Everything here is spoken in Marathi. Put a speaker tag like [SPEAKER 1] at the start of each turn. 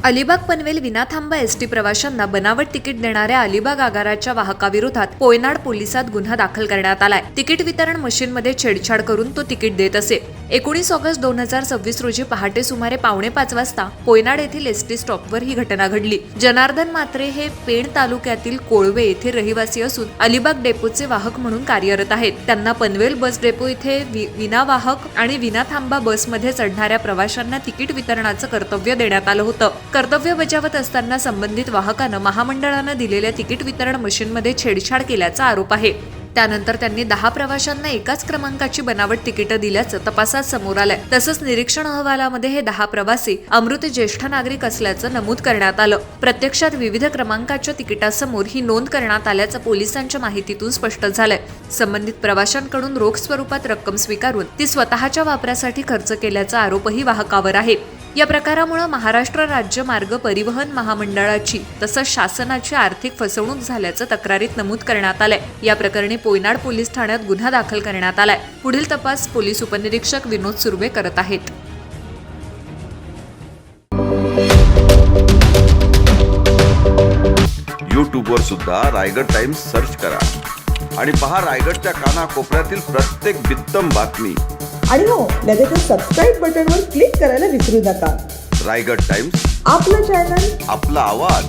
[SPEAKER 1] अलिबाग पनवेल विनाथांबा एसटी प्रवाशांना बनावट तिकीट देणाऱ्या अलिबाग आगाराच्या वाहकाविरोधात पोयनाड पोलिसात गुन्हा दाखल करण्यात आलाय। तिकीट वितरण मशीनमध्ये छेडछाड करून तो तिकीट देत असे। 19 ऑगस्ट 2026 रोजी पहाटे सुमारे 4:45 वाजता पोयनाड येथील एसटी स्टॉपवर ही घटना घडली। जनार्दन मात्रे हे पेण तालुक्यातील कोळवे येथे रहिवासी असून अलिबाग डेपोचे वाहक म्हणून कार्यरत आहेत। त्यांना पनवेल बस डेपो इथे विनावाहक आणि विनाथांबा बसमध्ये चढणाऱ्या प्रवाशांना तिकीट वितरणाचं कर्तव्य देण्यात आलं होतं। कर्तव्य बजावत असताना संबंधित वाहकानं महामंडळानं दिलेल्या तिकीट वितरण मशीनमध्ये छेडछाड केल्याचा आरोप आहे। त्यानंतर त्यांनी 10 प्रवाशांना एकाच क्रमांकाची बनावट तिकीटं दिल्याचं तपासात समोर आलंय। तसंच निरीक्षण अहवालामध्ये हे 10 प्रवासी अमृत ज्येष्ठ नागरिक असल्याचं नमूद करण्यात आलं। प्रत्यक्षात विविध क्रमांकाच्या तिकिटासमोर ही नोंद करण्यात आल्याचं पोलिसांच्या माहितीतून स्पष्ट झालंय। संबंधित प्रवाशांकडून रोख स्वरूपात रक्कम स्वीकारून ती स्वतःच्या वापरासाठी खर्च केल्याचा आरोपही वाहकावर आहे। या प्रकारामुळे महाराष्ट्र राज्य मार्ग परिवहन महामंडळाची तसंच शासनाची आर्थिक फसवणूक झाल्याचं तक्रारीत नमूद करण्यात आलंय। या प्रकरणी पोयनाड पोलीस ठाण्यात गुन्हा दाखल करण्यात आलाय। पुढील तपास पोलीस उपनिरीक्षक विनोद सुर्वे करत आहेत।
[SPEAKER 2] यूट्यूबवर सुद्धा रायगड टाइम्स सर्च करा आणि पहा रायगडच्या कानाकोपऱ्यातील प्रत्येक बित्तम बातमी।
[SPEAKER 3] आणि हो, लगेच सबस्क्राईब बटनवर क्लिक करायला विसरू नका।
[SPEAKER 2] रायगड टाइम्स,
[SPEAKER 3] आपलं चॅनल,
[SPEAKER 2] आपला आवाज।